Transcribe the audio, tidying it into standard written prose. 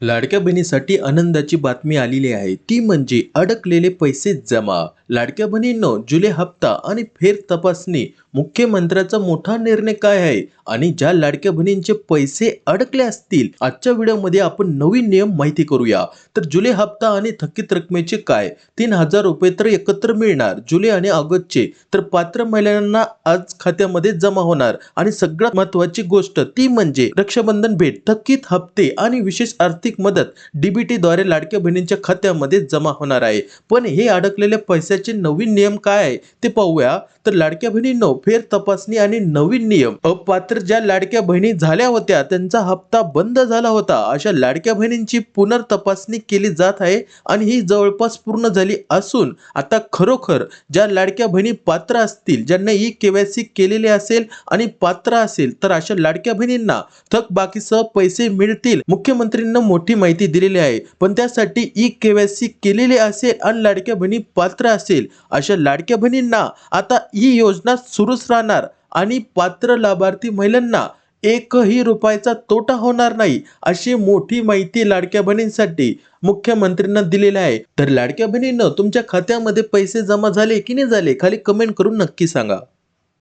लाडक्या बहिणीसाठी आनंदाची बातमी आलेली आहे. ती म्हणजे अडकलेले पैसे जमा. लाडक्या बहिणींनो, जुलै हप्ता आणि फेर तपासणी. मुख्यमंत्र्याचा मोठा निर्णय काय आहे आणि ज्या लाडक्या बहिणींचे पैसे अडकले असतील, आजच्या व्हिडिओमध्ये आपण नवीन नियम माहिती करूया. तर जुलै हप्ता आणि थकीत रकमेचे काय? 3,000 रुपये तर एकत्र मिळणार. जुलै आणि ऑगस्टचे तर पात्र महिलांना आज खात्यामध्ये जमा होणार. आणि सगळ्यात महत्त्वाची गोष्ट ती म्हणजे रक्षाबंधन भेट, थकीत हप्ते आणि विशेष आर्थिक मदत डीबीटी द्वारे लाडक्या बहिणींच्या खात्यामध्ये जमा होणार आहे. पण हे अडकलेल्या पैशाचे नवीन नियम काय आहे ते पाहूया. तर लाडक्या बहिणींनो, फेर तपासणी आणि नवीन नियम. अपात्र ज्या लाडक्या बहिणी झाल्या होत्या, त्यांचा हप्ता बंद झाला होता, अशा लाडक्या बहिणींची पुनर्तपासणी केली जात आहे आणि ही जवळपास पूर्ण झाली असून आता खरोखर ज्या लाडक्या बहिणी पात्र असतील, ज्यांना ई केवायसी केलेले असेल आणि पात्र असेल, तर अशा लाडक्या बहिणींना थकबाकीसह पैसे मिळतील. मुख्यमंत्र्यांना मोठी माहिती दिलेली आहे, पण त्यासाठी ई केवायसी केलेले असेल आणि लाडक्या बहिणी पात्र असेल, अशा लाडक्या बहिणींना आता ही योजना सुरूच राहणार आणि पात्र लाभार्थी महिलांना एकही रुपयाचा तोटा होणार नाही, अशी मोठी माहिती लाडक्या बहिणींसाठी मुख्यमंत्र्यांना दिलेली आहे. तर लाडक्या बहिणींनो, तुमच्या खात्यामध्ये पैसे जमा झाले की नाही झाले, खाली कमेंट करून नक्की सांगा.